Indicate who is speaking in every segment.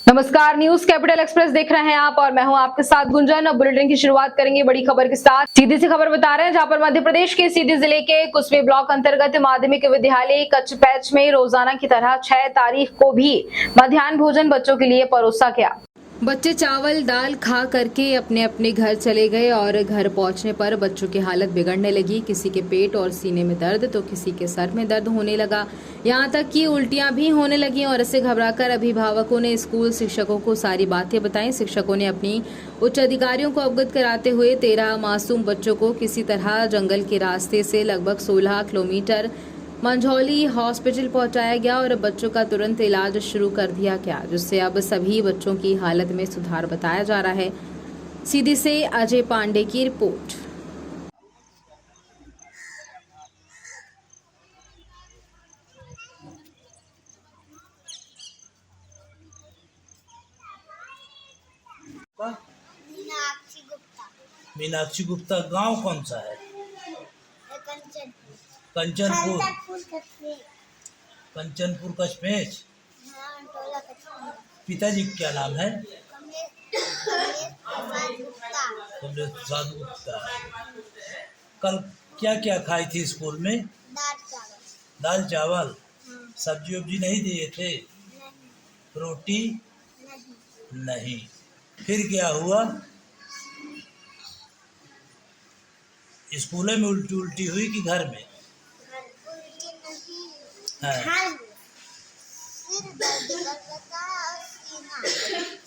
Speaker 1: नमस्कार, news capital express देख रहे हैं आप और मैं हूं आपके साथ गुंजन। अब बुलेटिन की शुरुआत करेंगे बड़ी खबर के साथ। सीधी सी खबर बता रहे हैं जहां पर मध्य प्रदेश के सीधी जिले के कुसमी ब्लॉक अंतर्गत माध्यमिक विद्यालय कचपैच में रोजाना की तरह 6 तारीख को भी मध्याह्न भोजन बच्चों के लिए परोसा गया। बच्चे चावल दाल खा करके अपने अपने घर चले गए और घर पहुंचने पर बच्चों की हालत बिगड़ने लगी। किसी के पेट और सीने में दर्द तो किसी के सर में दर्द होने लगा। यहां तक कि उल्टियां भी होने लगी और इससे घबराकर अभिभावकों ने स्कूल शिक्षकों को सारी बातें बताई। शिक्षकों ने अपनी उच्च अधिकारियों को अवगत कराते हुए 13 मासूम बच्चों को किसी तरह जंगल के रास्ते से लगभग 16 किलोमीटर मंझौली हॉस्पिटल पहुंचाया गया और बच्चों का तुरंत इलाज शुरू कर दिया गया, जिससे अब सभी बच्चों की हालत में सुधार बताया जा रहा है। सीधी से अजय पांडे की रिपोर्ट।
Speaker 2: मीनाक्षी गुप्ता।
Speaker 3: मीनाक्षी गुप्ता। गांव कौन सा है?
Speaker 2: कंचनपुर।
Speaker 3: कंचनपुर।
Speaker 2: कचपे।
Speaker 3: कंचनपुर कछपेच।
Speaker 2: हाँ, टोला कचपे।
Speaker 3: पिताजी का क्या नाम है?
Speaker 2: कमलेश गुप्ता।
Speaker 3: कमलेश प्रसाद गुप्ता। कल क्या क्या खाई थी स्कूल में?
Speaker 2: दाल चावल।
Speaker 3: दाल चावल।
Speaker 2: हाँ।
Speaker 3: सब्जी वब्जी नहीं दिए थे?
Speaker 2: नहीं।
Speaker 3: रोटी
Speaker 2: नहीं।
Speaker 3: नहीं। फिर क्या हुआ? स्कूल में उल्टी उल्टी हुई कि घर में?
Speaker 2: उल्टी नहीं।
Speaker 3: हाँ।
Speaker 2: घर में। सिर दर्द करता है और सीना।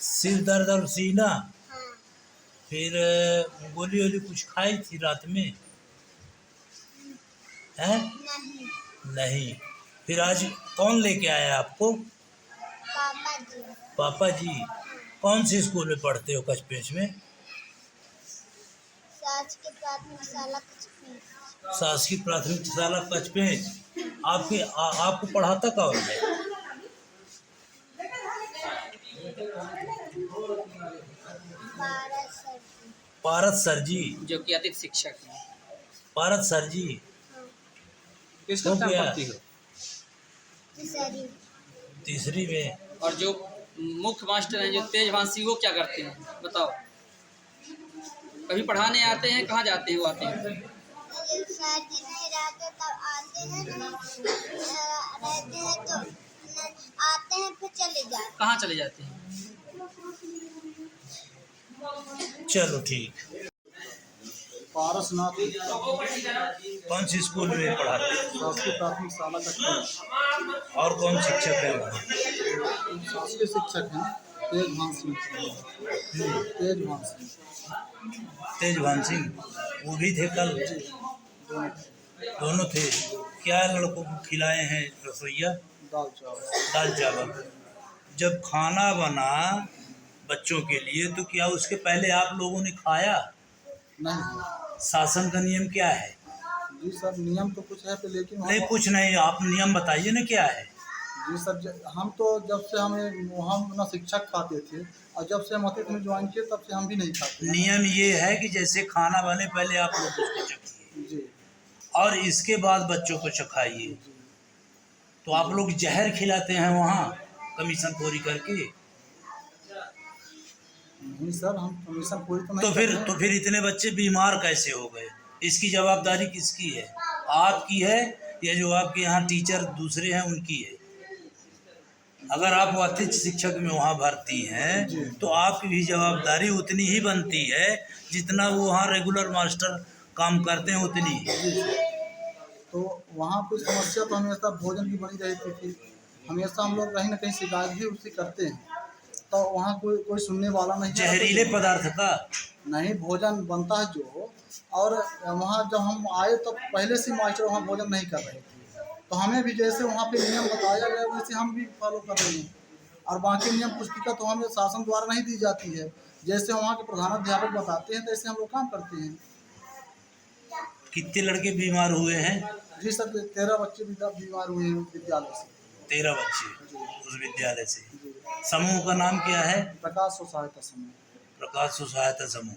Speaker 3: सिर दर्द और सीना।
Speaker 2: हाँ।
Speaker 3: फिर गोली वोली कुछ खाई थी रात में? हैं?
Speaker 2: नहीं।
Speaker 3: नहीं। फिर आज कौन लेके आया आपको?
Speaker 2: पापा जी।
Speaker 3: पापा जी। कौन से स्कूल में पढ़ते हो कछपेच में?
Speaker 2: शासकीय प्राथमिक शाला कचपे।
Speaker 3: शासकीय प्राथमिक शाला कछपेच। आपको पढ़ाता कौन है?
Speaker 2: पारस सर जी।
Speaker 3: पारस सर जी।
Speaker 4: जो कि अतिथि शिक्षक हैं।
Speaker 3: पारस सर जी।
Speaker 2: हाँ।
Speaker 4: किस
Speaker 3: हो
Speaker 4: कक्षा में
Speaker 3: गया?
Speaker 4: पढ़ती हो?
Speaker 2: तीसरी।
Speaker 3: तीसरी में।
Speaker 4: और जो मुख्य मास्टर हैं जो तेजभान वो क्या करते हैं बताओ? कभी पढ़ाने आते हैं? कहाँ जाते हैं वो आते हैं?
Speaker 2: सर जी नहीं रहते तब आते हैं, रहते हैं तो आते हैं फिर चले जाते
Speaker 4: कहाँ चले जाते हैं?
Speaker 3: चलो ठीक।
Speaker 5: पारसनाथ
Speaker 3: कौन सी स्कूल में पढ़ाते हैं?
Speaker 5: शासकीय प्राथमिक शाला कछपेच।
Speaker 3: और कौन शिक्षक है वहाँ?
Speaker 5: शासकीय शिक्षक हैं तेजभान सिंह। तेजभान सिंह।
Speaker 3: तेजभान सिंह। वो भी थे कल? दोनों थे। क्या लड़कों को खिलाए हैं रसोईया?
Speaker 5: दाल चावल।
Speaker 3: दाल चावल। जब खाना बना बच्चों के लिए तो क्या उसके पहले आप लोगों ने खाया?
Speaker 5: नहीं
Speaker 3: शासन का नियम क्या है?
Speaker 5: जी सर, नियम तो कुछ है तो लेकिन
Speaker 3: नहीं कुछ नहीं, आप नियम बताइए ना क्या है?
Speaker 5: जी सर, हम तो जब से हम अपना शिक्षक खाते थे और जब से हम अतिथि में ज्वाइन किए तब से हम भी नहीं खाते।
Speaker 3: नियम ये है कि जैसे खाना बने पहले आप लोग उसको चखिए
Speaker 5: जी।
Speaker 3: और इसके बाद बच्चों को चखाइए।
Speaker 5: जी।
Speaker 3: तो आप लोग जहर खिलाते हैं वहाँ कमीशन खोरी करके?
Speaker 5: नहीं सर, हम कमीशन पूरी तो नहीं करते हैं।
Speaker 3: तो फिर इतने बच्चे बीमार कैसे हो गए? इसकी जवाबदारी किसकी है? आपकी है या जो आपके यहाँ टीचर दूसरे हैं उनकी है? अगर आप अतिथि शिक्षक में वहाँ भर्ती हैं तो आपकी भी जवाबदारी उतनी ही बनती है जितना वो वहाँ रेगुलर मास्टर काम करते हैं उतनी ही।
Speaker 5: तो वहाँ कोई समस्या तो हमेशा भोजन की बनी रहती थी। हमेशा हम लोग कहीं ना कहीं शिकायत भी उससे करते हैं, तो वहाँ कोई सुनने वाला नहीं है।
Speaker 3: जहरीले पदार्थ का
Speaker 5: नहीं, भोजन बनता है जो। और वहाँ जब हम आए तो पहले से मास्टर वहाँ भोजन नहीं कर रहे थे, तो हमें भी जैसे वहाँ पे नियम बताया गया वैसे हम भी फॉलो कर रहे हैं। और बाकी नियम पुस्तिका तो हमें शासन द्वारा नहीं दी जाती है, जैसे वहाँ के प्रधानाध्यापक बताते हैं तैसे हम लोग काम करते हैं।
Speaker 3: कितने लड़के बीमार हुए हैं?
Speaker 5: जी सर, 13 बच्चे बीमार हुए हैं विद्यालय से।
Speaker 3: 13 बच्चे उस विद्यालय से। समूह का नाम क्या है?
Speaker 5: प्रकाश स्व सहायता समूह।
Speaker 3: प्रकाश स्व सहायता समूह।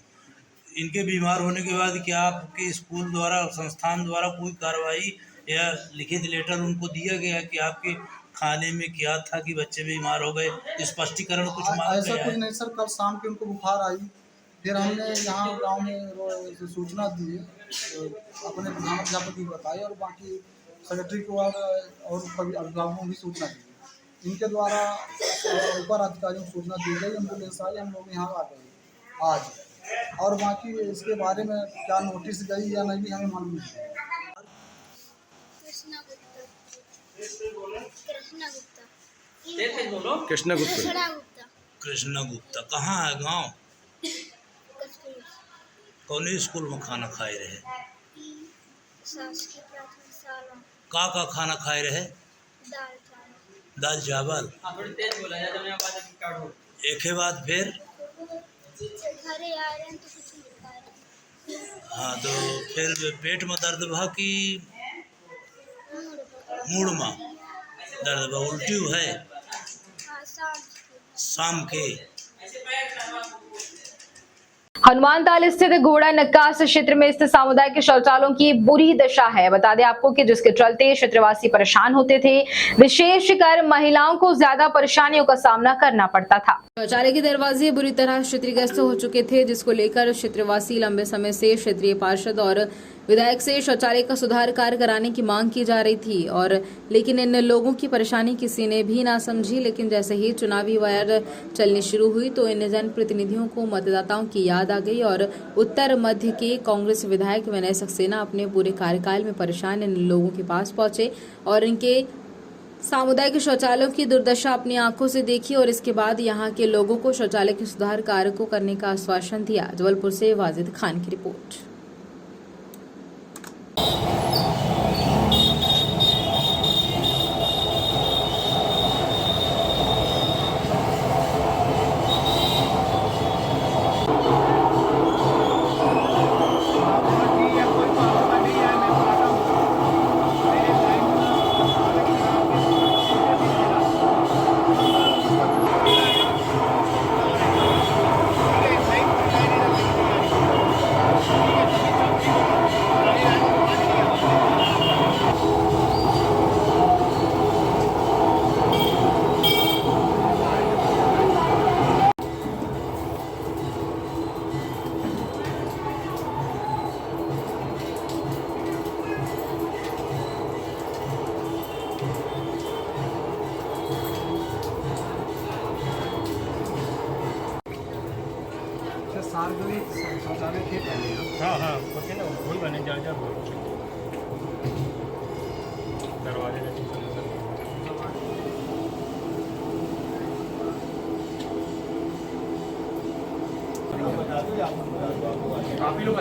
Speaker 3: इनके बीमार होने के बाद क्या आपके स्कूल द्वारा संस्थान द्वारा कोई कार्रवाई या लिखित लेटर उनको दिया गया कि आपके खाने में क्या था कि बच्चे बीमार हो गए, स्पष्टीकरण कुछ मांग
Speaker 5: ऐसा
Speaker 3: गया
Speaker 5: कुछ
Speaker 3: है?
Speaker 5: नहीं सर, कल शाम के उनको बुखार आई, फिर हमने यहाँ गांव में सूचना दी, अपने प्रधानाध्यापक को बताई और बाकी सेक्रेटरी को और सभी अभिभावकों को भी सूचना दी। इनके द्वारा ऊपर अधिकारियों को सूचना दी गई, एम्बुलेंस आई, हम लोग यहाँ आ गए आज। और बाकी इसके बारे में क्या नोटिस गई या नहीं हमें मालूम नहीं।
Speaker 2: कृष्णा गुप्ता। कृष्णा गुप्ता।
Speaker 4: तेज तेज बोलो।
Speaker 6: कृष्णा गुप्ता।
Speaker 2: कृष्णा गुप्ता।
Speaker 3: कृष्णा गुप्ता कहाँ है गांव?
Speaker 2: कश्मीर।
Speaker 3: कौन स्कूल में खाना खाए रहे?
Speaker 2: शासकीय प्राथमिक शाला।
Speaker 3: का खाना खाए रहे?
Speaker 2: दाल चावल।
Speaker 3: दाल चावल।
Speaker 4: हाँ थोड़ी तेज बोला यार, जब मैं आवाज स्टार्ट हो।
Speaker 3: एक के बाद फिर
Speaker 2: घरे आ रहे हैं तो कुछ नहीं खा रहे।
Speaker 3: हाँ, तो फिर पेट में दर्द भा कि मूड में दर्द भा, उल्टी है
Speaker 2: हाँ,
Speaker 3: शाम के?
Speaker 1: हनुमान ताल स्थित घोड़ा नक्कास क्षेत्र में स्थित सामुदायिक शौचालयों की बुरी दशा है। बता दें आपको कि जिसके चलते क्षेत्रवासी परेशान होते थे, विशेषकर महिलाओं को ज्यादा परेशानियों का सामना करना पड़ता था। शौचालय के दरवाजे बुरी तरह क्षतिग्रस्त हो चुके थे, जिसको लेकर क्षेत्रवासी लंबे समय से क्षेत्रीय पार्षद और विधायक से शौचालय का सुधार कार्य कराने की मांग की जा रही थी, और लेकिन इन लोगों की परेशानी किसी ने भी ना समझी। लेकिन जैसे ही चुनावी वायर चलनी शुरू हुई तो इन जनप्रतिनिधियों को मतदाताओं की याद आ गई और उत्तर मध्य के कांग्रेस विधायक विनय सक्सेना अपने पूरे कार्यकाल में परेशान इन लोगों के पास पहुंचे और इनके सामुदायिक शौचालयों की दुर्दशा अपनी आंखों से देखी और इसके बाद यहां के लोगों को शौचालय के सुधार कार्य को करने का आश्वासन दिया। जबलपुर से वाजिद खान की रिपोर्ट।
Speaker 6: हाँ हाँ बोलते ना वही बने जा दरवाजे काफी लोग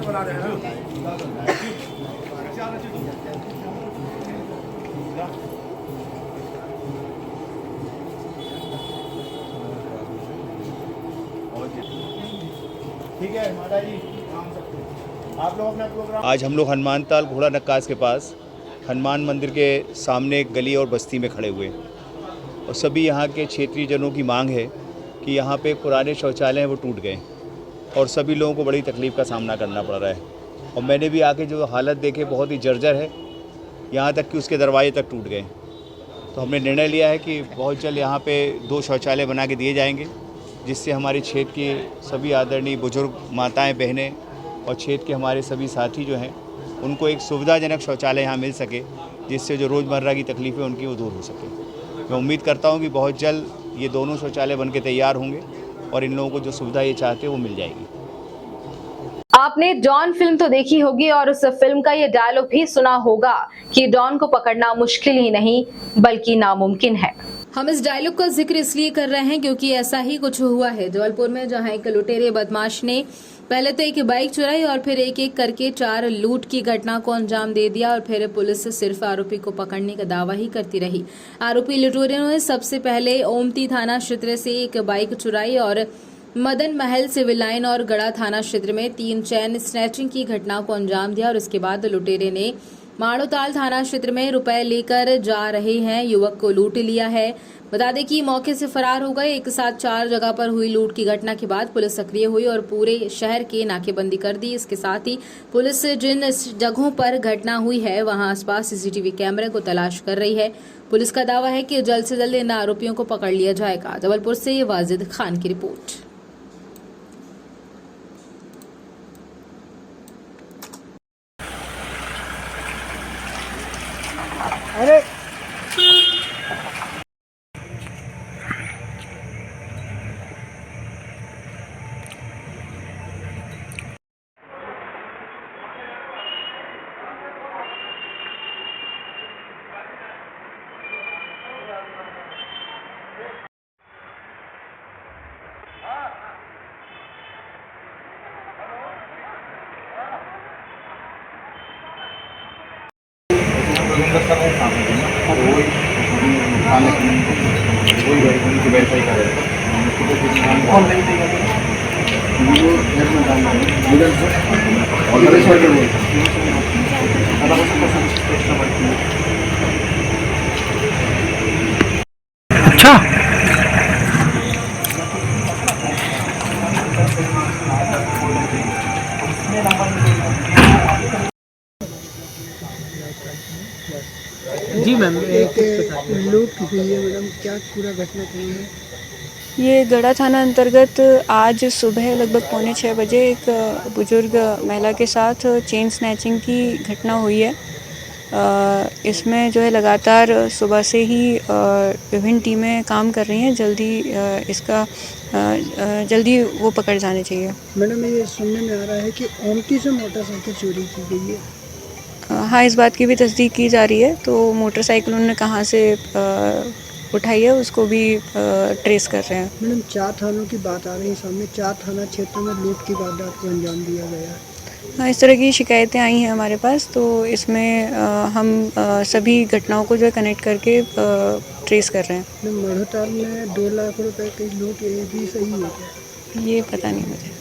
Speaker 6: बना रहे हैं। ठीक है माता जी, आप लोग अपना प्रोग्राम।
Speaker 7: आज हम लोग हनुमान ताल घोड़ा नक्कास के पास हनुमान मंदिर के सामने एक गली और बस्ती में खड़े हुए और सभी यहाँ के क्षेत्रीय जनों की मांग है कि यहाँ पे पुराने शौचालय हैं वो टूट गए और सभी लोगों को बड़ी तकलीफ़ का सामना करना पड़ रहा है। और मैंने भी आके जो हालत देखे बहुत ही जर्जर है, यहाँ तक कि उसके दरवाजे तक टूट गए। तो हमने निर्णय लिया है कि बहुत जल्द यहाँ पे 2 शौचालय बना के दिए जाएंगे, जिससे हमारे क्षेत्र के सभी आदरणीय बुजुर्ग माताएं बहनें और क्षेत्र के हमारे सभी साथी जो हैं उनको एक सुविधाजनक शौचालय यहाँ मिल सके, जिससे जो रोज़मर्रा की तकलीफ़ें उनकी वो दूर हो सके। मैं उम्मीद करता हूँ कि बहुत जल्द ये दोनों शौचालय बन के तैयार होंगे और इन लोगों को जो सुविधा ये चाहते हैं वो मिल जाएगी।
Speaker 1: आपने डॉन फिल्म तो देखी होगी और उस फिल्म का ये डायलॉग भी सुना होगा कि डॉन को पकड़ना मुश्किल ही नहीं बल्कि नामुमकिन है। हम इस डायलॉग का जिक्र इसलिए कर रहे हैं क्योंकि ऐसा ही कुछ हुआ है जबलपुर में, जहां एक लुटेरे बदमाश ने पहले तो एक बाइक चुराई और फिर एक एक करके 4 लूट की घटना को अंजाम दे दिया और फिर पुलिस सिर्फ आरोपी को पकड़ने का दावा ही करती रही। आरोपी लुटेरों ने सबसे पहले ओमती थाना क्षेत्र से एक बाइक चुराई और मदन महल सिविल लाइन और गढ़ा थाना क्षेत्र में 3 चैन स्नैचिंग की घटना को अंजाम दिया और इसके बाद लुटेरे ने माड़ोताल थाना क्षेत्र में रुपए लेकर जा रहे हैं युवक को लूट लिया है। बता दें कि मौके से फरार हो गए। एक साथ 4 जगह पर हुई लूट की घटना के बाद पुलिस सक्रिय हुई और पूरे शहर की नाकेबंदी कर दी। इसके साथ ही पुलिस जिन जगहों पर घटना हुई है वहां आसपास सीसीटीवी कैमरे को तलाश कर रही है। पुलिस का दावा है कि जल्द से जल्द इन आरोपियों को पकड़ लिया जाएगा। जबलपुर से वाजिद खान की रिपोर्ट।
Speaker 8: जी मैम, एक लूट हुई है मैडम, क्या पूरा घटना हुई है?
Speaker 9: ये गढ़ा थाना अंतर्गत आज सुबह लगभग 5:45 बजे एक बुजुर्ग महिला के साथ चेन स्नैचिंग की घटना हुई है। इसमें जो है लगातार सुबह से ही विभिन्न टीमें काम कर रही हैं। जल्दी वो पकड़ जाने चाहिए।
Speaker 8: मैडम, ये सुनने में आ रहा है कि 29 मोटरसाइकिल चोरी की गई है।
Speaker 9: हाँ, इस बात की भी तस्दीक की जा रही है। तो मोटरसाइकिल उन्होंने कहाँ से उठाई है उसको भी ट्रेस कर रहे हैं।
Speaker 8: मैडम, 4 थानों की बात आ रही है सामने। 4 थाना क्षेत्रों में लूट की वारदात को अंजाम दिया गया है।
Speaker 9: हाँ, इस तरह की शिकायतें आई हैं हमारे पास। तो इसमें हम सभी घटनाओं को जो है कनेक्ट करके ट्रेस कर रहे हैं।
Speaker 8: मैडम, माड़ोताल में 2 लाख रुपए की लूट, ये भी सही है क्या?
Speaker 9: ये पता नहीं मुझे।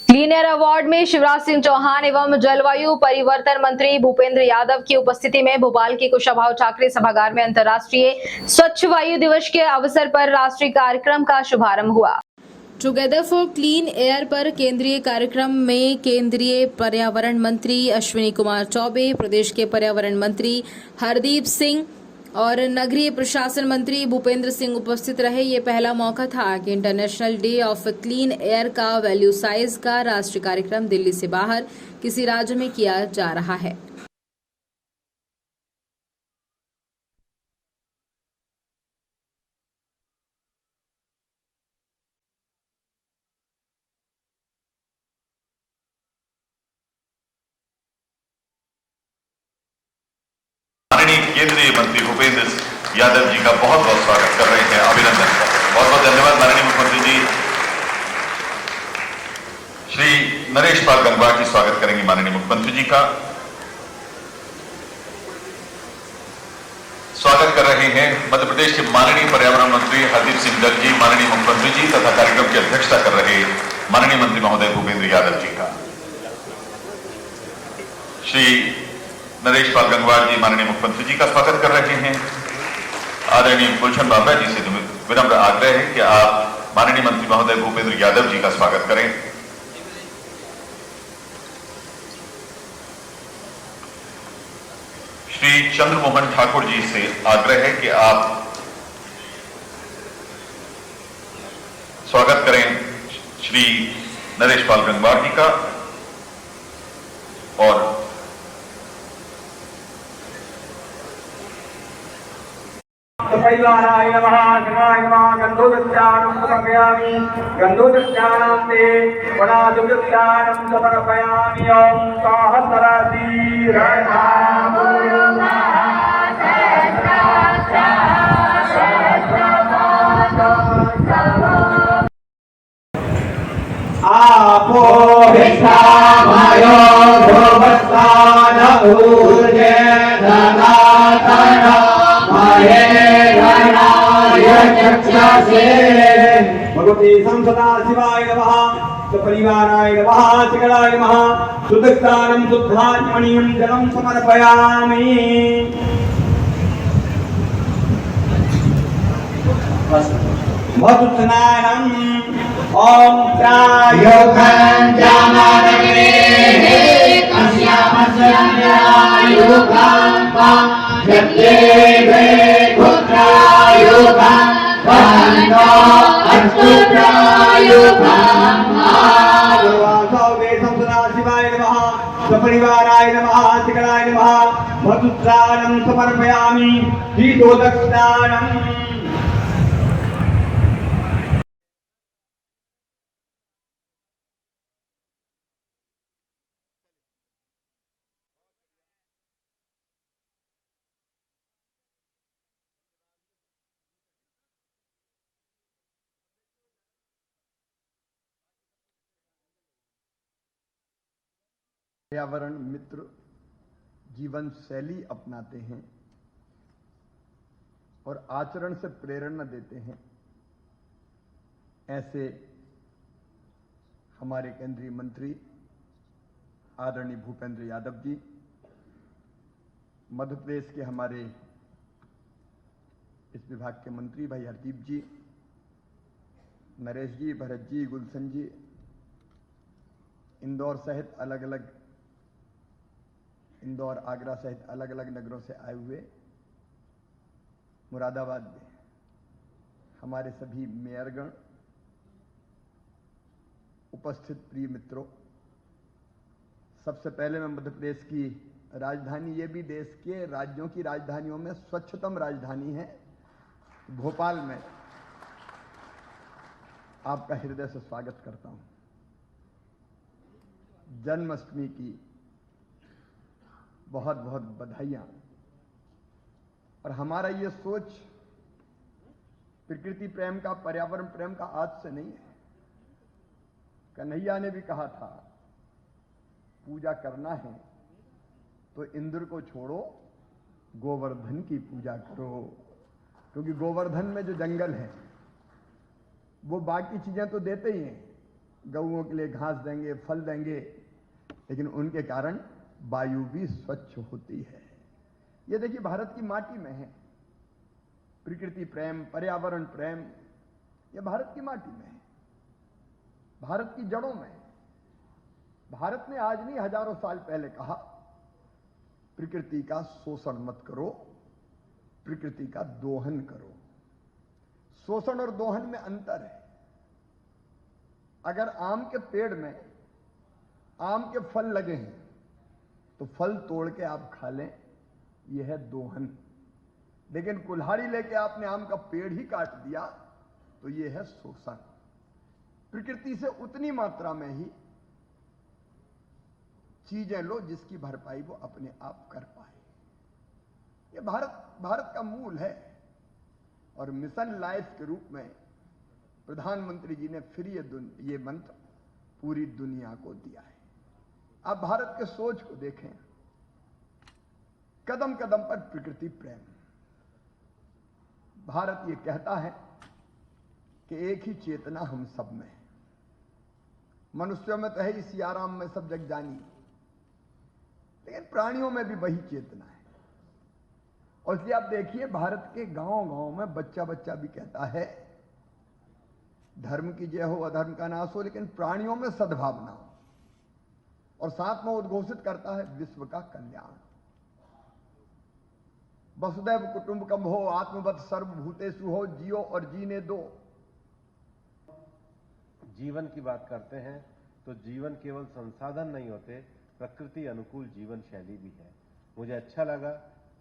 Speaker 1: क्लीन एयर अवार्ड में शिवराज सिंह चौहान एवं जलवायु परिवर्तन मंत्री भूपेंद्र यादव की उपस्थिति में भोपाल के कुशाभाऊ ठाकरे सभागार में अंतर्राष्ट्रीय स्वच्छ वायु दिवस के अवसर पर राष्ट्रीय कार्यक्रम का शुभारंभ हुआ। टुगेदर फॉर क्लीन एयर पर केंद्रीय कार्यक्रम में केंद्रीय पर्यावरण मंत्री अश्विनी कुमार चौबे, प्रदेश के पर्यावरण मंत्री हरदीप सिंह और नगरीय प्रशासन मंत्री भूपेंद्र सिंह उपस्थित रहे। ये पहला मौका था कि international day of clean air का वैल्यू साइज का राष्ट्रीय कार्यक्रम दिल्ली से बाहर किसी राज्य में किया जा रहा है।
Speaker 10: केंद्रीय मंत्री भूपेंद्र यादव जी का बहुत बहुत स्वागत कर रहे हैं, अभिनंदन कर रहे हैं। बहुत बहुत धन्यवाद माननीय मुख्यमंत्री जी। श्री नरेश पाल गंगवार जी स्वागत करेंगे माननीय मुख्यमंत्री जी का। स्वागत कर रहे हैं मध्य प्रदेश के माननीय पर्यावरण मंत्री हरदीप सिंह डग जी, माननीय मुख्यमंत्री जी तथा कार्यक्रम की अध्यक्षता कर रहे माननीय मंत्री महोदय भूपेंद्र यादव जी का। श्री नरेश पाल गंगवार जी माननीय मुख्यमंत्री जी का स्वागत कर रहे हैं। आदरणीय गुलशन बाबा जी से विनम्र आग्रह है कि आप माननीय मंत्री महोदय भूपेंद्र यादव जी का स्वागत करें। श्री चंद्रमोहन ठाकुर जी से आग्रह है कि आप स्वागत करें श्री नरेश पाल गंगवार जी का। और
Speaker 11: परिवाराय नमः, शिवाय नमः। गन्धोदस्यानं समर्पयामि। गन्धोदस्यानान्ते वनादुदस्यानं समर्पयामि। ओम सहस्रासी आपो विश्वामयो ध्रुवस्तान ऊर्जे धनातन भगवती संसदा शिवाय नमः। सपरिवाराय नमः सकलाय नमः सुदत्तानं शुद्धात्मनीयं जलं समर्पयामि मधुस्नानम् ॐ त्रायोगं जामादग्ने कस्यामस्यायुगं जप्येवे पुत्रायुगं वन्दो अस्तुत्रायुगं शिवाय नमः सपरिवाराय नमः सकलाय नमः मधुस्नानं समर्पयामि शीतोदकस्नानम्
Speaker 12: पर्यावरण मित्र जीवन शैली अपनाते हैं और आचरण से प्रेरणा देते हैं, ऐसे हमारे केंद्रीय मंत्री आदरणीय भूपेंद्र यादव जी, मध्य प्रदेश के हमारे इस विभाग के मंत्री भाई हरदीप जी, नरेश जी, भरत जी, गुलशन जी, इंदौर आगरा सहित अलग अलग नगरों से आए हुए, मुरादाबाद में हमारे सभी मेयरगण, उपस्थित प्रिय मित्रों, सबसे पहले मैं मध्य प्रदेश की राजधानी, ये भी देश के राज्यों की राजधानियों में स्वच्छतम राजधानी है, भोपाल में आपका हृदय से स्वागत करता हूं। जन्माष्टमी की बहुत बहुत बधाइयां। और हमारा ये सोच प्रकृति प्रेम का, पर्यावरण प्रेम का आज से नहीं है। कन्हैया ने भी कहा था, पूजा करना है तो इंद्र को छोड़ो, गोवर्धन की पूजा करो, क्योंकि गोवर्धन में जो जंगल है वो बाकी चीजें तो देते ही हैं, गऊओं के लिए घास देंगे, फल देंगे, लेकिन उनके कारण वायु भी स्वच्छ होती है। ये देखिए भारत की माटी में है प्रकृति प्रेम, पर्यावरण प्रेम, ये भारत की माटी में है, भारत की जड़ों में है। भारत ने आज नहीं, हजारों साल पहले कहा, प्रकृति का शोषण मत करो, प्रकृति का दोहन करो। शोषण और दोहन में अंतर है। अगर आम के पेड़ में आम के फल लगे हैं तो फल तोड़ के आप खा लें, यह है दोहन। लेकिन कुल्हाड़ी लेके आपने आम का पेड़ ही काट दिया तो यह है शोषण। प्रकृति से उतनी मात्रा में ही चीजें लो जिसकी भरपाई वो अपने आप कर पाए। ये भारत का मूल है। और मिशन लाइफ के रूप में प्रधानमंत्री जी ने फिर ये मंत्र पूरी दुनिया को दिया है। आप भारत के सोच को देखें, कदम कदम पर प्रकृति प्रेम। भारत ये कहता है कि एक ही चेतना हम सब में है। मनुष्यों में तो है ही सियाराम में सब जग जानी, लेकिन प्राणियों में भी वही चेतना है। और इसलिए आप देखिए, भारत के गांव-गांव में बच्चा बच्चा भी कहता है, धर्म की जय हो, अधर्म का नाश हो, लेकिन प्राणियों में सद्भावना हो। और साथ में उद्घोषित करता है विश्व का कल्याण। वसुदैव कुटुंबकम हो, आत्मवत् सर्वभूतेषु हो, जियो और जीने दो।
Speaker 13: जीवन की बात करते हैं तो जीवन केवल संसाधन नहीं होते, प्रकृति अनुकूल जीवन शैली भी है। मुझे अच्छा लगा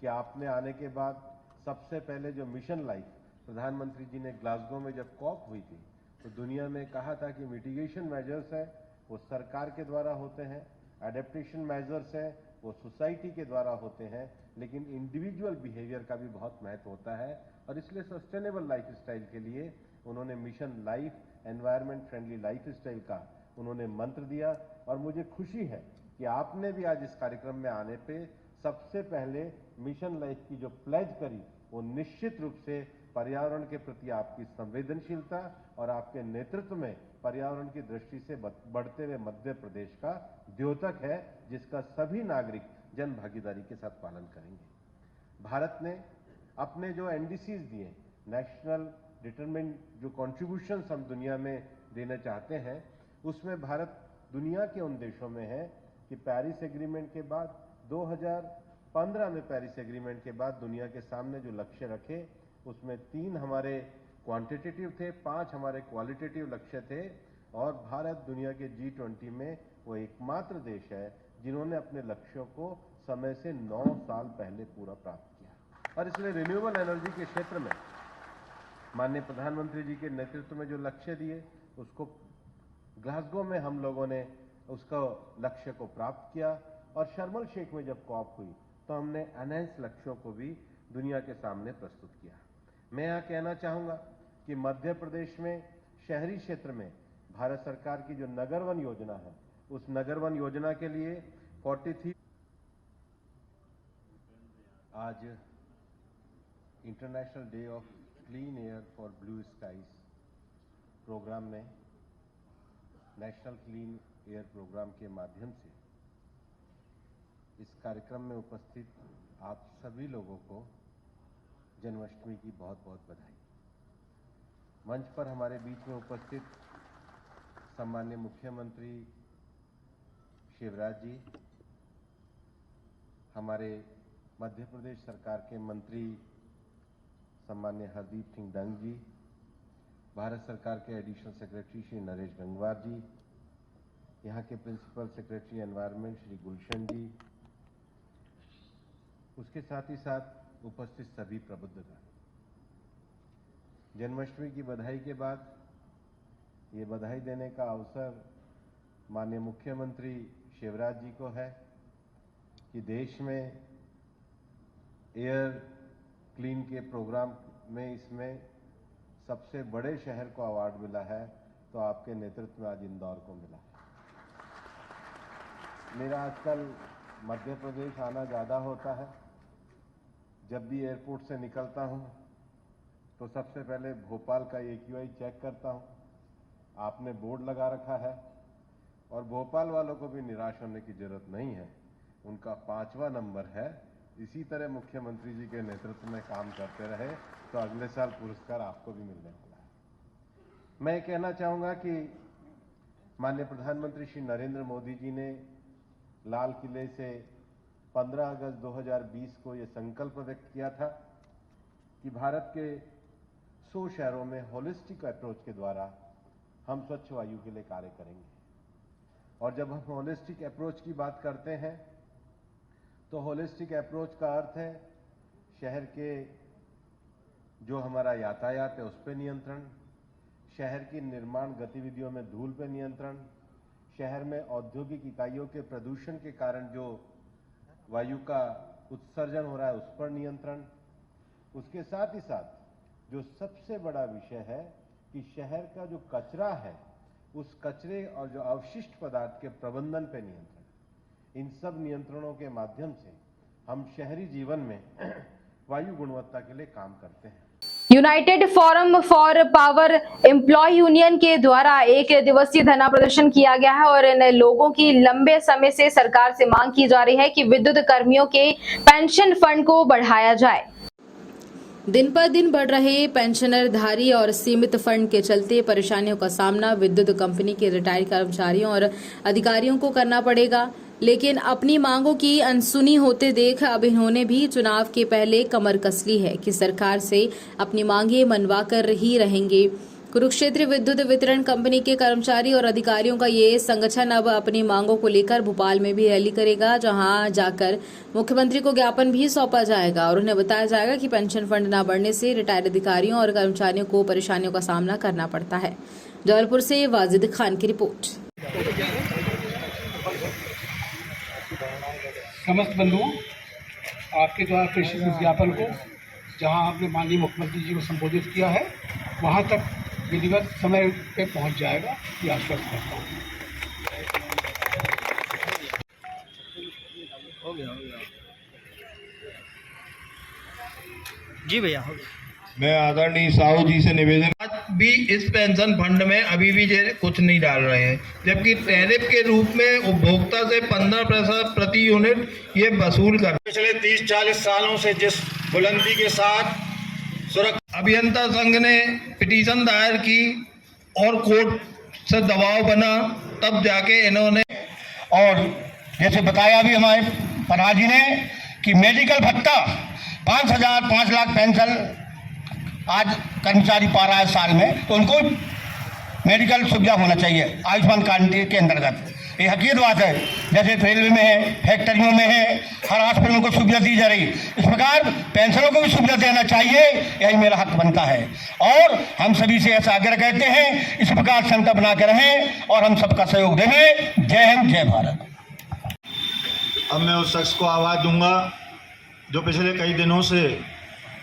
Speaker 13: कि आपने आने के बाद सबसे पहले जो मिशन लाइफ प्रधानमंत्री जी ने ग्लासगो में जब कॉप हुई थी तो दुनिया में कहा था कि मिटिगेशन मेजर्स है वो सरकार के द्वारा होते हैं, एडेप्टेशन मेजर्स है वो सोसाइटी के द्वारा होते हैं, लेकिन इंडिविजुअल बिहेवियर का भी बहुत महत्व होता है। और इसलिए सस्टेनेबल लाइफ स्टाइल के लिए उन्होंने mission life, environment friendly life style का उन्होंने मंत्र दिया। और मुझे खुशी है कि आपने भी आज इस कार्यक्रम में आने पे सबसे पहले मिशन लाइफ की जो प्लेज करी वो निश्चित रूप से पर्यावरण के प्रति आपकी संवेदनशीलता और आपके नेतृत्व में पर्यावरण की दृष्टि से बढ़ते हुए मध्य प्रदेश का द्योतक है, जिसका सभी नागरिक जन भागीदारी के साथ पालन करेंगे। भारत ने अपने जो एनडीसीज दिए, नेशनल डिटरमिन्ड जो कॉन्ट्रीब्यूशंस हम दुनिया में देना चाहते हैं, उसमें भारत दुनिया के उन देशों में है कि पेरिस एग्रीमेंट के बाद 2015 में पेरिस एग्रीमेंट के बाद दुनिया के सामने जो लक्ष्य रखे, उसमें 3 हमारे क्वांटिटेटिव थे, 5 हमारे क्वालिटेटिव लक्ष्य थे, और भारत दुनिया के G20 में वो एकमात्र देश है जिन्होंने अपने लक्ष्यों को समय से 9 साल पहले पूरा प्राप्त किया। और इसलिए रिन्यूएबल एनर्जी के क्षेत्र में माननीय प्रधानमंत्री जी के नेतृत्व में जो लक्ष्य दिए, उसको ग्लासगो में हम लोगों ने उसका लक्ष्य को प्राप्त किया, और शर्म एल शेख में जब कॉप हुई तो हमने एनहेंस लक्ष्यों को भी दुनिया के सामने प्रस्तुत किया। मैं यहाँ कहना चाहूँगा कि मध्य प्रदेश में शहरी क्षेत्र में भारत सरकार की जो नगर वन योजना है, उस नगर वन योजना के लिए 43 आज international day of clean air for blue skies programme में, नेशनल क्लीन एयर प्रोग्राम के माध्यम से इस कार्यक्रम में उपस्थित आप सभी लोगों को जन्माष्टमी की बहुत बहुत बधाई। मंच पर हमारे बीच में उपस्थित सम्माननीय मुख्यमंत्री शिवराज जी, हमारे मध्य प्रदेश सरकार के मंत्री सम्माननीय हरदीप सिंह डंग जी, भारत सरकार के एडिशनल सेक्रेटरी श्री नरेश गंगवार जी, यहाँ के प्रिंसिपल सेक्रेटरी एनवायरनमेंट श्री गुलशन जी, उसके साथ ही साथ उपस्थित सभी प्रबुद्धगण। जन्माष्टमी की बधाई के बाद ये बधाई देने का अवसर माननीय मुख्यमंत्री शिवराज जी को है कि देश में एयर क्लीन के प्रोग्राम में इसमें सबसे बड़े शहर को अवार्ड मिला है, तो आपके नेतृत्व में आज इंदौर को मिला है। मेरा आजकल मध्य प्रदेश आना ज़्यादा होता है। जब भी एयरपोर्ट से निकलता हूं तो सबसे पहले भोपाल का AQI चेक करता हूं। आपने बोर्ड लगा रखा है, और भोपाल वालों को भी निराश होने की जरूरत नहीं है, उनका 5वां नंबर है। इसी तरह मुख्यमंत्री जी के नेतृत्व में काम करते रहे तो अगले साल पुरस्कार आपको भी मिलने वाला है। मैं कहना चाहूँगा कि माननीय प्रधानमंत्री श्री नरेंद्र मोदी जी ने लाल किले से 15 अगस्त 2020 को ये संकल्प व्यक्त किया था कि भारत के 100 शहरों में होलिस्टिक अप्रोच के द्वारा हम स्वच्छ वायु के लिए कार्य करेंगे। और जब हम होलिस्टिक अप्रोच की बात करते हैं तो होलिस्टिक अप्रोच का अर्थ है शहर के जो हमारा यातायात है उस पर नियंत्रण, शहर की निर्माण गतिविधियों में धूल पर नियंत्रण, शहर में औद्योगिक इकाइयों के प्रदूषण के कारण जो वायु का उत्सर्जन हो रहा है उस पर नियंत्रण। उसके साथ ही साथ जो सबसे बड़ा विषय है कि शहर का जो कचरा है उस कचरे और जो अवशिष्ट पदार्थ के प्रबंधन पर नियंत्रण। इन सब नियंत्रणों के माध्यम से हम शहरी जीवन में वायु गुणवत्ता के लिए काम करते हैं।
Speaker 1: United forum for power employ union के द्वारा 1 दिवसीय धरना प्रदर्शन किया गया है और इन लोगों की लंबे समय से सरकार से मांग की जा रही है कि विद्युत कर्मियों के पेंशन फंड को बढ़ाया जाए। दिन पर दिन बढ़ रहे पेंशनरधारी और सीमित फंड के चलते परेशानियों का सामना विद्युत कंपनी के रिटायर्ड कर्मचारियों और अधिकारियों को करना पड़ेगा, लेकिन अपनी मांगों की अनसुनी होते देख अब इन्होंने भी चुनाव के पहले कमर कस ली है कि सरकार से अपनी मांगें मनवा कर ही रहेंगे। कुरुक्षेत्र विद्युत वितरण कंपनी के कर्मचारी और अधिकारियों का ये संगठन अब अपनी मांगों को लेकर भोपाल में भी रैली करेगा, जहां जाकर मुख्यमंत्री को ज्ञापन भी सौंपा जाएगा और उन्हें बताया जाएगा कि पेंशन फंड न बढ़ने से रिटायर्ड अधिकारियों और कर्मचारियों को परेशानियों का सामना करना पड़ता है। जबलपुर से वाजिद खान की रिपोर्ट।
Speaker 14: समस्त बंधुओं, आपके द्वारा प्रेषित इस ज्ञापन को जहां आपने माननीय मुख्यमंत्री जी को संबोधित किया है वहां तक विधिवत समय पे पहुंच जाएगा, ये आश्वस्त करता हूँ।
Speaker 15: हो गया जी भैया, हो गया।
Speaker 6: मैं आदरणीय साहू जी से निवेदन, आज भी इस पेंशन फंड में अभी भी कुछ नहीं डाल रहे हैं, जबकि टैरिफ के रूप में उपभोक्ता से 15% प्रति यूनिट ये वसूल कर। पिछले 30-40 सालों से जिस बुलंदी के साथ सुरक्षा अभियंता संघ ने पिटीशन दायर की और कोर्ट से दबाव बना, तब जाके इन्होंने,
Speaker 15: और जैसे बताया भी हमारे प्रधान जी ने कि मेडिकल भत्ता 5 लाख पेंशन आज कर्मचारी पा रहा है साल में, तो उनको मेडिकल सुविधा होना चाहिए आयुष्मान कार्ड के अंतर्गत। ये हकीकत बात है, जैसे रेलवे में है, फैक्ट्रियों में है, हर हॉस्पिटल को सुविधा दी जा रही, इस प्रकार पेंशनों को भी सुविधा देना चाहिए, यही मेरा हक बनता है। और हम सभी से ऐसा आग्रह करते हैं, इस प्रकार संकल्प बना के रहें और हम सबका सहयोग देंगे। जय हिंद, जय भारत।
Speaker 6: अब मैं उस शख्स को आवाज़ दूंगा जो पिछले कई दिनों से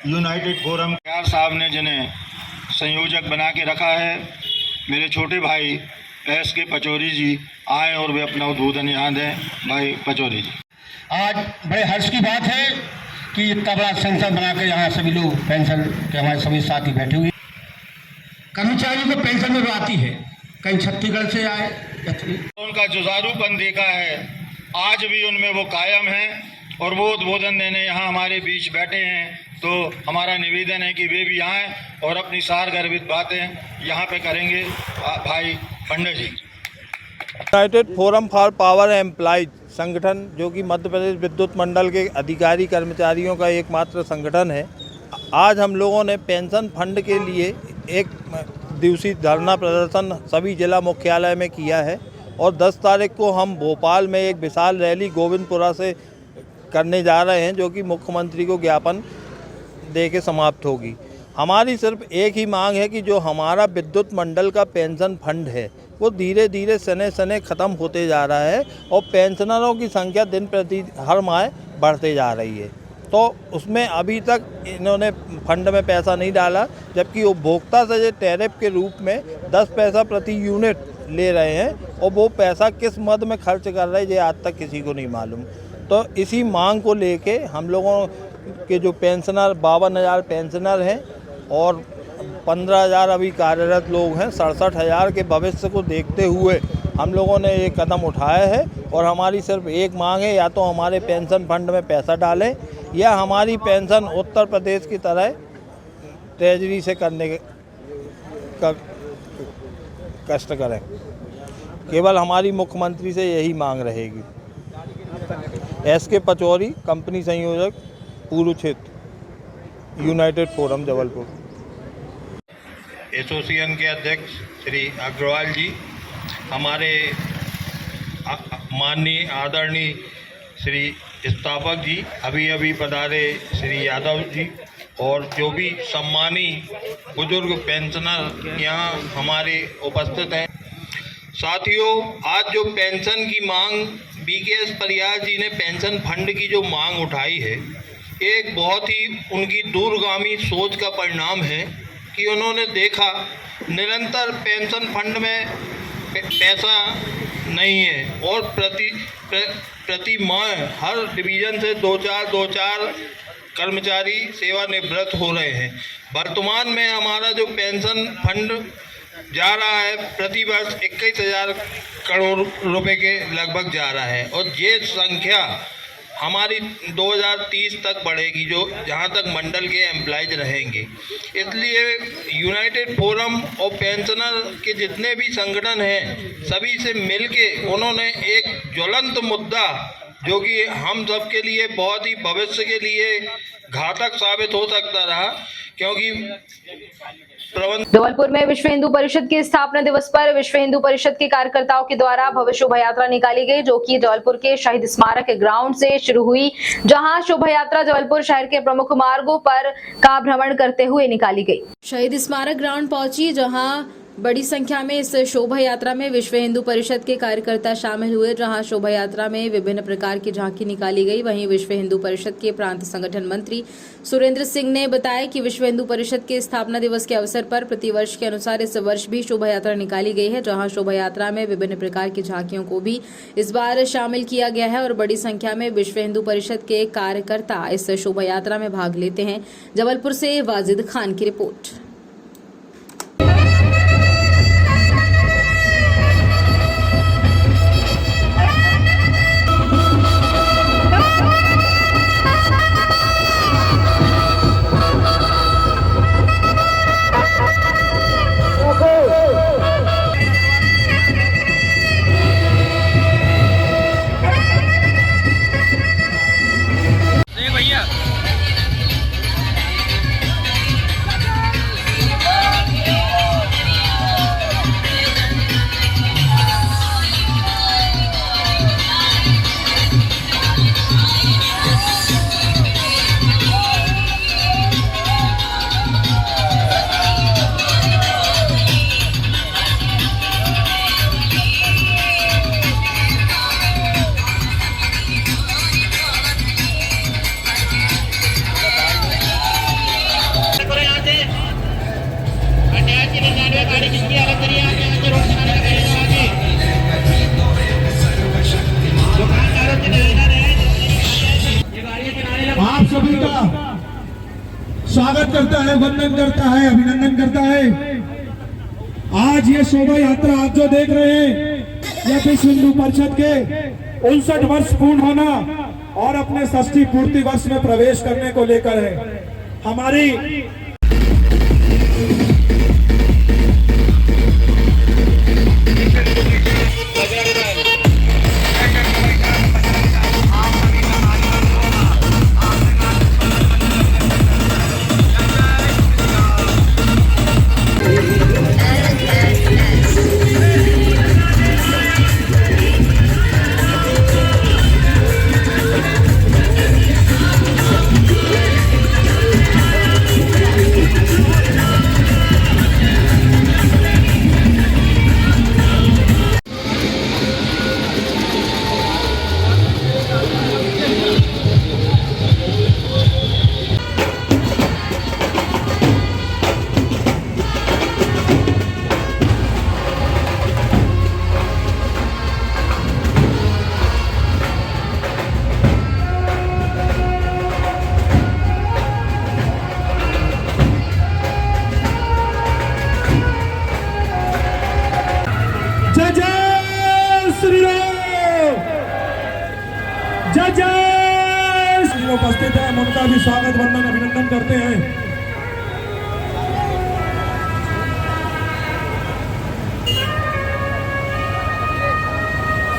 Speaker 6: यूनाइटेड फोरम साहब ने जिन्हें संयोजक बना के रखा है, मेरे छोटे भाई SK पचौरी जी आए और वे अपना उद्बोधन यहाँ दें। भाई पचौरी जी।
Speaker 15: आज बड़े हर्ष की बात है कि इतना बड़ा संसद बना के यहाँ सभी लोग पेंशन के हमारे सभी साथी बैठे हुए। कर्मचारियों को पेंशन में आती है, कहीं छत्तीसगढ़ से आए,
Speaker 6: उनका जुझारूपन देखा है, आज भी उनमें वो कायम है और वो उद्बोधन देने यहाँ हमारे बीच बैठे हैं। तो हमारा निवेदन है कि वे भी आएँ और अपनी सारगर्भित बातें यहाँ पे करेंगे। भाई Pandit ji.
Speaker 16: United forum for Power Employees संगठन, जो कि मध्य प्रदेश विद्युत मंडल के अधिकारी कर्मचारियों का एकमात्र संगठन है, आज हम लोगों ने पेंशन फंड के लिए एक दिवसीय धरना प्रदर्शन सभी जिला मुख्यालय में किया है और 10 तारीख को हम भोपाल में एक विशाल रैली गोविंदपुरा से करने जा रहे हैं, जो कि मुख्यमंत्री को ज्ञापन दे के समाप्त होगी। हमारी सिर्फ एक ही मांग है कि जो हमारा विद्युत मंडल का पेंशन फंड है वो धीरे धीरे सने सने ख़त्म होते जा रहा है और पेंशनरों की संख्या दिन प्रति हर माह बढ़ते जा रही है। तो उसमें अभी तक इन्होंने फंड में पैसा नहीं डाला, जबकि उपभोक्ता से टैरिफ के रूप में 10 पैसा प्रति यूनिट ले रहे हैं और वो पैसा किस मद में खर्च कर रहे हैं ये आज तक किसी को नहीं मालूम। तो इसी मांग को लेके हम लोगों के जो पेंशनर 52,000 पेंशनर हैं और 15,000 अभी कार्यरत लोग हैं, 67,000 के भविष्य को देखते हुए हम लोगों ने ये कदम उठाया है। और हमारी सिर्फ एक मांग है, या तो हमारे पेंशन फंड में पैसा डालें या हमारी पेंशन उत्तर प्रदेश की तरह ट्रेजरी से करने का कष्ट करें। केवल हमारी मुख्यमंत्री से यही मांग रहेगी। SK पचौरी, कंपनी संयोजक, पूर्व क्षेत्र, यूनाइटेड फोरम जबलपुर।
Speaker 6: एसोसिएशन के अध्यक्ष श्री अग्रवाल जी, हमारे माननीय आदरणीय श्री स्थापक जी, अभी अभी पधारे श्री यादव जी, और जो भी सम्मानी बुजुर्ग पेंशनर यहाँ हमारे उपस्थित हैं। साथियों, आज जो पेंशन की मांग BKS परिहार जी ने पेंशन फंड की जो मांग उठाई है, एक बहुत ही उनकी दूरगामी सोच का परिणाम है कि उन्होंने देखा निरंतर पेंशन फंड में पैसा नहीं है और प्रति माह हर डिवीज़न से 2-4 कर्मचारी सेवानिवृत्त हो रहे हैं। वर्तमान में हमारा जो पेंशन फंड जा रहा है प्रति वर्ष 21,000 करोड़ रुपए के लगभग जा रहा है और ये संख्या हमारी 2030 तक बढ़ेगी, जो जहाँ तक मंडल के एम्प्लॉयज रहेंगे। इसलिए यूनाइटेड फोरम और पेंशनर के जितने भी संगठन हैं, सभी से मिलके उन्होंने एक ज्वलंत मुद्दा, जो कि हम सब के लिए बहुत ही भविष्य के लिए घातक साबित हो सकता रहा, क्योंकि
Speaker 1: जबलपुर में विश्व हिंदू परिषद के स्थापना दिवस पर विश्व हिंदू परिषद के कार्यकर्ताओं के द्वारा भव्य शोभा यात्रा निकाली गई, जो कि जबलपुर के शहीद स्मारक ग्राउंड से शुरू हुई, जहां शोभा यात्रा जबलपुर शहर के प्रमुख मार्गों पर का भ्रमण करते हुए निकाली गई। शहीद स्मारक ग्राउंड पहुंची, जहां बड़ी संख्या में इस शोभा यात्रा में विश्व हिंदू परिषद के कार्यकर्ता शामिल हुए, जहां शोभा यात्रा में विभिन्न प्रकार की झांकी निकाली गई। वहीं विश्व हिंदू परिषद के प्रांत संगठन मंत्री सुरेंद्र सिंह ने बताया कि विश्व हिंदू परिषद के स्थापना दिवस के अवसर पर प्रतिवर्ष के अनुसार इस वर्ष भी शोभा यात्रा निकाली गई है, जहां शोभा यात्रा में विभिन्न प्रकार की झांकियों को भी इस बार शामिल किया गया है और बड़ी संख्या में विश्व हिंदू परिषद के कार्यकर्ता इस शोभा यात्रा में भाग लेते हैं। जबलपुर से वाजिद खान की रिपोर्ट।
Speaker 17: आप सभी का स्वागत करता है, वंदन करता है, अभिनंदन करता है। आज ये शोभा यात्रा आप जो देख रहे हैं, यह विश्व हिंदू परिषद के 59 वर्ष पूर्ण होना और अपने 60 पूर्ति वर्ष में प्रवेश करने को लेकर है। हमारी उपस्थित है, उनका भी स्वागत वंदन अभिनंदन करते हैं।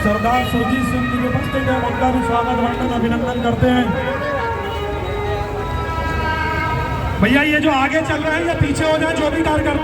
Speaker 17: सरदार सुरजीत सिंह जी उपस्थित है, उनका भी स्वागत वंदन अभिनंदन करते हैं। भैया ये जो आगे चल रहे हैं ये पीछे हो जाए, जो भी कार्यकर्ता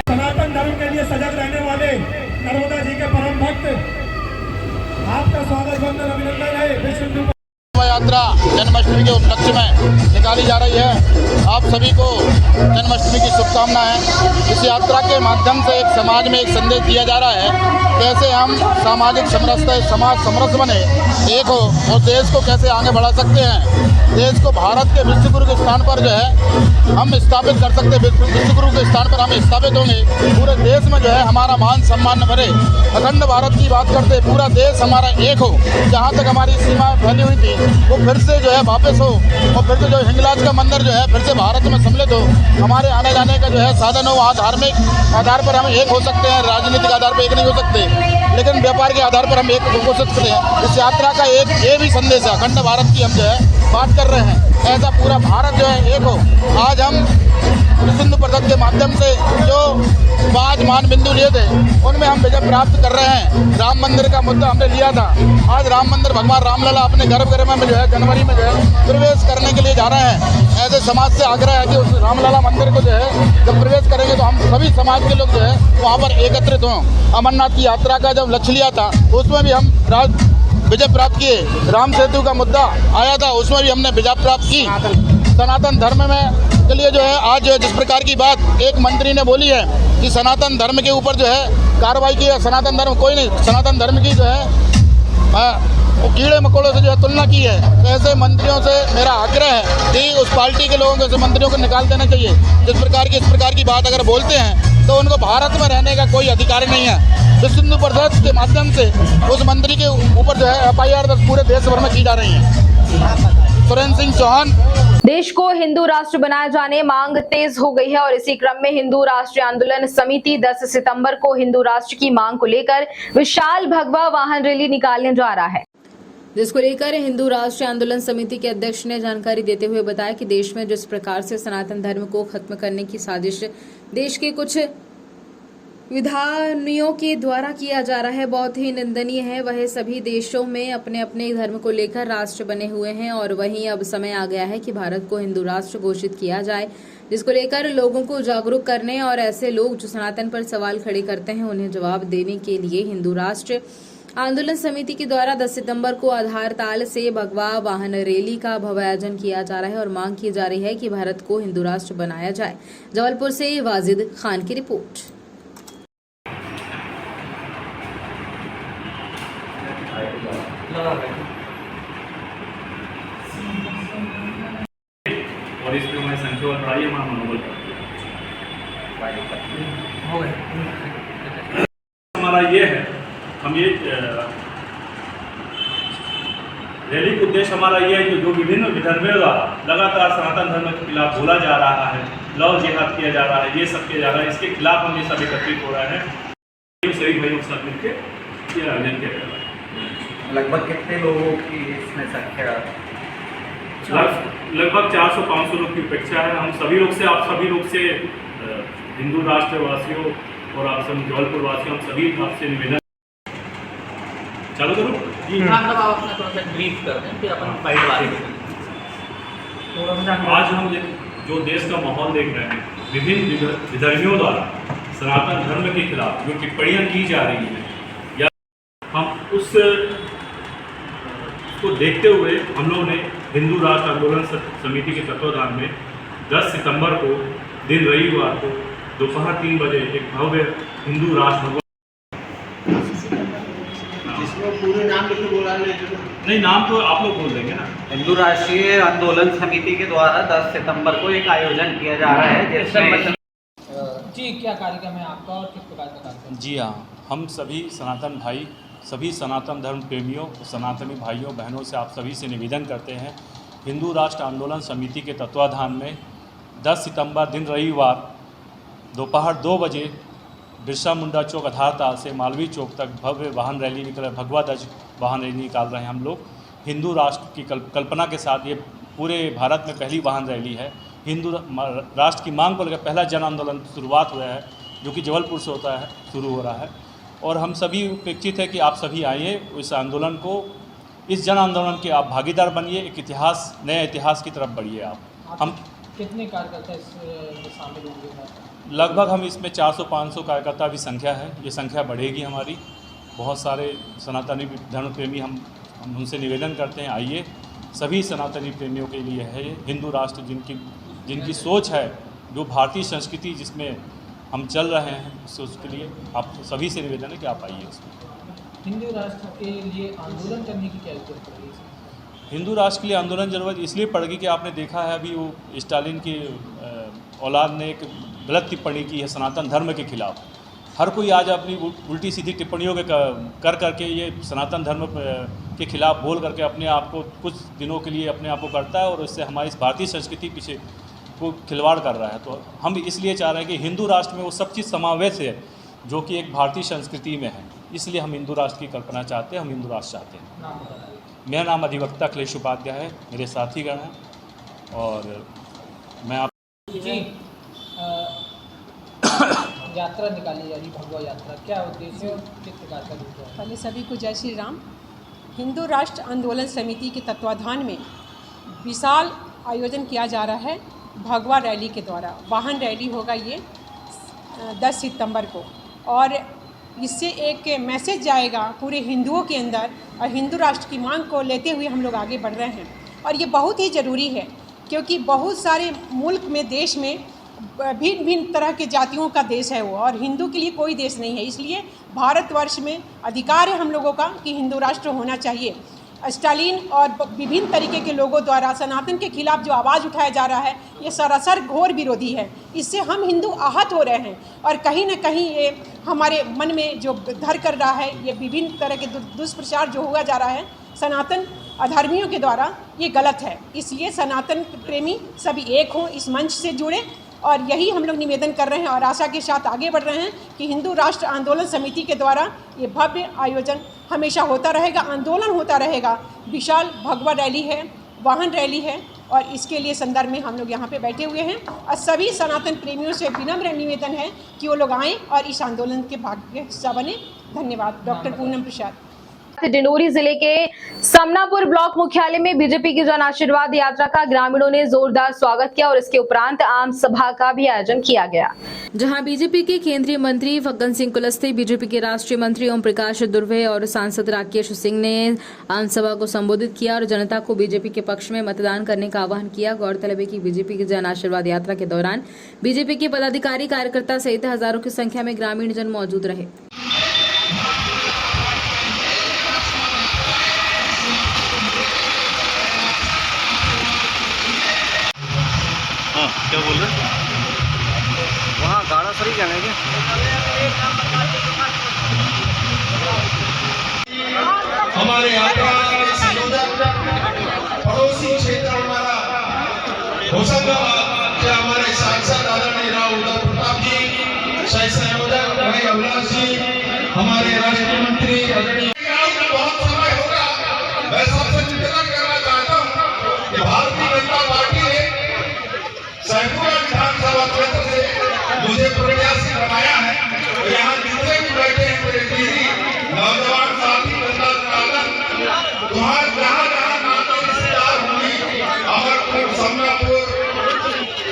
Speaker 17: सनातन धर्म के लिए सजग रहने वाले नर्मदा जी के परम भक्त, आपका स्वागत वंदन अभिनंदन है। विश्व
Speaker 18: यात्रा जन्माष्टमी के उपलक्ष्य में निकाली जा रही है। आप सभी को जन्माष्टमी की शुभकामनाएं। इस यात्रा के माध्यम से एक समाज में एक संदेश दिया जा रहा है कैसे हम सामाजिक समरसता समाज समरस बने, एक हो और देश को कैसे आगे बढ़ा सकते हैं। देश को भारत के विश्व गुरु के स्थान पर जो है हम स्थापित कर सकते हैं। विश्व गुरु के स्थान पर हम स्थापित होंगे, पूरे देश में जो है हमारा मान सम्मान बढ़े। अखंड भारत की बात करते पूरा देश हमारा एक हो, जहाँ तक हमारी सीमा फैली हुई थी वो फिर से जो है वापस हो, और फिर से जो हिंगलाज का मंदिर जो है फिर से भारत में सम्मिलित हो, हमारे आने जाने का जो है साधन हो। वहाँ धार्मिक आधार पर हम एक हो सकते हैं, राजनीतिक आधार पर एक नहीं हो सकते, लेकिन व्यापार के आधार पर हम एक हो सकते हैं। इस यात्रा का एक ये भी संदेश है, अखंड भारत की हम जो है बात कर रहे हैं, ऐसा पूरा भारत जो है एक हो। आज हम सिंधु परिषद के माध्यम से जो 5 मान बिंदु लिए थे उनमें हम विजय प्राप्त कर रहे हैं। राम मंदिर का मुद्दा हमने लिया था, आज राम मंदिर भगवान रामलला अपने गर्भगृह में जो है जनवरी में जो है प्रवेश करने के लिए जा रहे हैं। ऐसे समाज से आग्रह है कि उस रामलला मंदिर को जो है जब प्रवेश करेंगे तो हम सभी समाज के लोग जो है वहाँ पर एकत्रित हों। अमरनाथ की यात्रा का जब लक्ष्य लिया था उसमें भी हम विजय प्राप्त किए। राम सेतु का मुद्दा आया था उसमें भी हमने विजय प्राप्त की। सनातन धर्म में के लिए जो है आज जो है जिस प्रकार की बात एक मंत्री ने बोली है कि सनातन धर्म के ऊपर जो है कार्रवाई की है, सनातन धर्म कोई नहीं, सनातन धर्म की जो है वो कीड़े मकोड़ों से जो है तुलना की है। तो ऐसे मंत्रियों से मेरा आग्रह है कि उस पार्टी के लोगों को ऐसे मंत्रियों को निकाल देना चाहिए। इस प्रकार की बात अगर बोलते हैं तो उनको भारत में रहने का कोई अधिकार नहीं है। तो सिंधु परिषद के माध्यम से उस मंत्री के ऊपर जो है FIR पूरे देश भर में की जा रही है। सुरेंद्र सिंह चौहान।
Speaker 1: देश को हिंदू राष्ट्र बनाए जाने मांग तेज हो गई है और इसी क्रम में हिंदू राष्ट्रीय आंदोलन समिति 10 सितंबर को हिंदू राष्ट्र की मांग को लेकर विशाल भगवा वाहन रैली निकालने जा रहा है, जिसको लेकर हिंदू राष्ट्रीय आंदोलन समिति के अध्यक्ष ने जानकारी देते हुए बताया कि देश में जिस प्रकार से सनातन धर्म को खत्म करने की साजिश देश के कुछ विधानियों के द्वारा किया जा रहा है बहुत ही निंदनीय है। वह सभी देशों में अपने अपने धर्म को लेकर राष्ट्र बने हुए हैं और वहीं अब समय आ गया है कि भारत को हिंदू राष्ट्र घोषित किया जाए, जिसको लेकर लोगों को जागरूक करने और ऐसे लोग जो सनातन पर सवाल खड़े करते हैं उन्हें जवाब देने के लिए हिंदू राष्ट्र आंदोलन समिति के द्वारा 10 सितंबर को आधार ताल से भगवा वाहन रैली का भव्य आयोजन किया जा रहा है और मांग की जा रही है कि भारत को हिंदू राष्ट्र बनाया जाए। जबलपुर से वाजिद खान की रिपोर्ट।
Speaker 19: और इस पे हमारी संख्या और बढ़ाई हमारा मनोबल हो गए। हमारा ये है, हम ये रैली का उद्देश्य हमारा ये है कि जो विभिन्न विधर्मियों द्वारा लगातार सनातन धर्म के खिलाफ बोला जा रहा है, लव जिहाद किया जा रहा है, ये सब किया जा रहा है, इसके खिलाफ हम ये सब एकत्रित हो रहे हैं। सभी भाइयों के साथ मिलकर ये आयोजन किया जा रहा है।
Speaker 20: लगभग कितने लोगों की इसमें संख्या?
Speaker 19: लगभग 400-500 लोग की अपेक्षा है। हम सभी लोग से, आप सभी लोग से, हिंदू राष्ट्रवासियों और आप सब जबलपुर वासियों, हम सभी आपसे निवेदन। चालू करो जी।
Speaker 20: मतलब आप अपना थोड़ा सा ब्रीफ कर दें फिर अपन फाइट बारे में।
Speaker 19: आज हम जो देश का माहौल देख रहे हैं, विभिन्न विधर्मियों द्वारा सनातन धर्म के खिलाफ जो टिप्पणियाँ की जा रही हैं, या हम उसको देखते हुए हम लोगों ने हिंदू राष्ट्र आंदोलन समिति के तत्वाधान में 10 सितंबर को दिन रविवार को दोपहर 3 बजे एक भव्य हिंदू राष्ट्र
Speaker 20: पूरे नाम तो बोला
Speaker 19: नहीं, नाम तो आप लोग बोल देंगे ना।
Speaker 20: हिंदू राष्ट्रीय आंदोलन समिति के द्वारा 10 सितंबर को एक आयोजन किया जा रहा है, जिसमें
Speaker 4: जी क्या कार्यक्रम है आपका और किस प्रकार का कार्यक्रम?
Speaker 21: जी हाँ, हम सभी सनातन भाई, सभी सनातन धर्म प्रेमियों, सनातनी भाइयों बहनों से आप सभी से निवेदन करते हैं, हिंदू राष्ट्र आंदोलन समिति के तत्वाधान में 10 सितंबर दिन रविवार दोपहर 2 बजे बिरसा मुंडा चौक आधारताल से मालवीय चौक तक भव्य वाहन रैली निकल, भगवा ध्वज वाहन रैली निकाल रहे हैं। हम लोग हिंदू राष्ट्र की कल्पना के साथ ये पूरे भारत में पहली वाहन रैली है। हिंदू राष्ट्र की मांग को लेकर पहला जन आंदोलन शुरुआत हुआ है, जो कि जबलपुर से होता है, शुरू हो रहा है। और हम सभी अपेक्षित है कि आप सभी आइए, इस आंदोलन को, इस जन आंदोलन के आप भागीदार बनिए, एक इतिहास, नए इतिहास की तरफ बढ़िए आप। हम
Speaker 4: कितने कार्यकर्ता इसमें शामिल होंगे?
Speaker 21: लगभग हम इसमें 400-500 कार्यकर्ता की संख्या है। ये संख्या बढ़ेगी हमारी। बहुत सारे सनातनी धर्म प्रेमी, हम उनसे निवेदन करते हैं, आइए। सभी सनातनी प्रेमियों के लिए है ये हिंदू राष्ट्र, जिनकी सोच है, जो भारतीय संस्कृति जिसमें हम चल रहे हैं उसके लिए आप सभी से निवेदन है कि आप आइए उसमें।
Speaker 5: हिंदू राष्ट्र के लिए आंदोलन करने की क्या जरूरत पड़ेगी?
Speaker 21: हिंदू राष्ट्र के लिए आंदोलन जरूरत इसलिए पड़ेगी कि आपने देखा है अभी वो स्टालिन की औलाद ने एक गलत टिप्पणी की है सनातन धर्म के खिलाफ। हर कोई आज अपनी उल्टी सीधी टिप्पणियों के कर करके ये सनातन धर्म के खिलाफ बोल करके अपने आप को कुछ दिनों के लिए अपने आप को करता है और इससे हमारी भारतीय संस्कृति पीछे को खिलवाड़ कर रहा है। तो हम इसलिए चाह रहे हैं कि हिंदू राष्ट्र में वो सब चीज़ समावेश है जो कि एक भारतीय संस्कृति में है, इसलिए हम हिंदू राष्ट्र की कल्पना चाहते हैं, हम हिंदू राष्ट्र चाहते हैं। मेरा नाम अधिवक्ता अखिलेश उपाध्याय है, मेरे साथीगण हैं और मैं आप
Speaker 5: यात्रा निकाली जा रही भगवा यात्रा, क्या उद्देश्य और किस प्रकार का रूप है?
Speaker 22: पहले सभी को जय श्री राम। हिंदू राष्ट्र आंदोलन समिति के तत्वाधान में विशाल आयोजन किया जा रहा है भगवा रैली के द्वारा। वाहन रैली होगा ये 10 सितंबर को और इससे एक मैसेज जाएगा पूरे हिंदुओं के अंदर और हिंदू राष्ट्र की मांग को लेते हुए हम लोग आगे बढ़ रहे हैं। और ये बहुत ही ज़रूरी है क्योंकि बहुत सारे मुल्क में देश में भिन्न भिन्न तरह के जातियों का देश है वो, और हिंदू के लिए कोई देश नहीं है। इसलिए भारतवर्ष में अधिकार है हम लोगों का कि हिंदू राष्ट्र होना चाहिए। स्टालिन और विभिन्न तरीके के लोगों द्वारा सनातन के खिलाफ जो आवाज़ उठाया जा रहा है ये सरासर घोर विरोधी है। इससे हम हिंदू आहत हो रहे हैं और कहीं ना कहीं ये हमारे मन में जो धर कर रहा है ये विभिन्न तरह के दुष्प्रचार जो हुआ जा रहा है सनातन अधर्मियों के द्वारा, ये गलत है। इसलिए सनातन प्रेमी सभी एक हों, इस मंच से जुड़े और यही हम लोग निवेदन कर रहे हैं और आशा के साथ आगे बढ़ रहे हैं कि हिंदू राष्ट्र आंदोलन समिति के द्वारा ये भव्य आयोजन हमेशा होता रहेगा, आंदोलन होता रहेगा। विशाल भगवा रैली है, वाहन रैली है और इसके लिए संदर्भ में हम लोग यहाँ पे बैठे हुए हैं और सभी सनातन प्रेमियों से विनम्र निवेदन है कि वो लोग आएँ और इस आंदोलन के भाग के हिस्सा बने। धन्यवाद। डॉक्टर पूनम प्रसाद।
Speaker 1: डिंडोरी जिले के समनापुर ब्लॉक मुख्यालय में बीजेपी की जन आशीर्वाद यात्रा का ग्रामीणों ने जोरदार स्वागत किया और इसके उपरांत आम सभा का भी आयोजन किया गया, जहां बीजेपी के केंद्रीय मंत्री फग्गन सिंह कुलस्ते, बीजेपी के राष्ट्रीय मंत्री ओम प्रकाश दुर्वे और सांसद राकेश सिंह ने आम सभा को संबोधित किया और जनता को बीजेपी के पक्ष में मतदान करने का आह्वान किया। गौरतलब है कि बीजेपी की जन आशीर्वाद यात्रा के दौरान बीजेपी के पदाधिकारी, कार्यकर्ता सहित हजारों की संख्या में ग्रामीण जन मौजूद रहे।
Speaker 23: क्या बोल रहे हैं? वहाँ गाड़ा सरी जाएंगे।
Speaker 17: हमारे यात्रा के संयोजक पड़ोसी क्षेत्र हमारा होशंगाबाद के हमारे सांसद आदरणीय राव उदय प्रताप जी, सह संयोजक भाई अभिलाष जी, हमारे राष्ट्रीय मंत्री आदरणीय। बहुत समय होगा, मैं सबसे निवेदन करना चाहता हूँ कि भारतीय जनता पार्टी ने सैपुरा विधानसभा क्षेत्र से मुझे प्रत्याशी बनाया है। तो यहाँ जितने भी बैठे हैं मेरे दीदी, नौजवान साथी, जनता जनार्दन, तुम्हारे जहाँ जहाँ नाते रिश्तेदार होंगी, अमरपुर, समनापुर,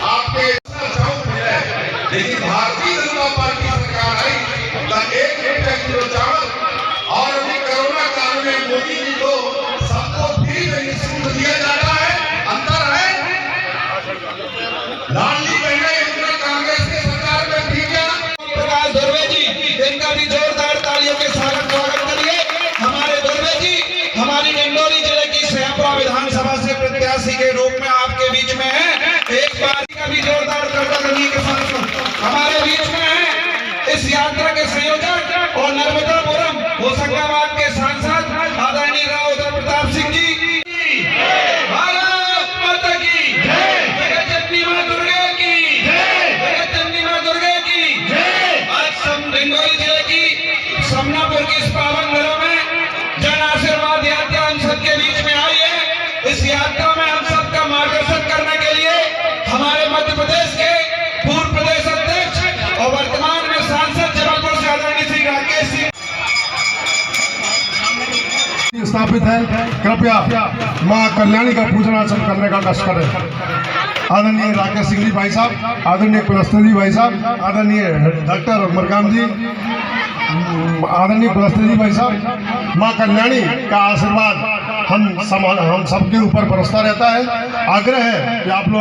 Speaker 17: आपके चौक में है। लेकिन भारतीय जनता पार्टी सरकार आई तो 1 किलो चावल और अभी कोरोना काल में मोदी जी को सबको फ्री में निःशुल्क दिया जा रहा है। अंतर है लाडली बहना योजना कांग्रेस की सरकार में थी क्या? प्रकाश दुर्वे जी, इनका भी जोरदार तालियों के साथ स्वागत करिए। हमारे दुर्वे जी हमारी डिंडोरी जिले की सैपुरा विधानसभा से प्रत्याशी के रूप में आपके बीच में है। एक बार का भी जोरदार करताली के साथ हमारे बीच में है। इस यात्रा के संयोजक और नर्मदापुरम होशंगाबाद के सांसद आदरणीय राव उदय प्रताप सिंह जी। समनापुर की इस पावन घरों में जन आशीर्वाद यात्रा हम सबके बीच में आई है। इस यात्रा में हम सबका मार्गदर्शन करने के लिए हमारे मध्य प्रदेश के पूर्व प्रदेश अध्यक्ष और वर्तमान में सांसद जबलपुर से आदरणीय श्री राकेश सिंह
Speaker 12: स्थापित है। कृपया मां कल्याणी का पूजन अर्चन करने का कष्ट करें। आदरणीय राकेश सिंह जी भाई साहब, आदरणीय कुलस्ते जी भाई साहब, आदरणीय डॉक्टर मरकाम जी, आदरणीय कुलस्ते जी भाई साहब, मां कल्याणी का आशीर्वाद हम सबके ऊपर बरसता रहता है। आग्रह है कि आप लोग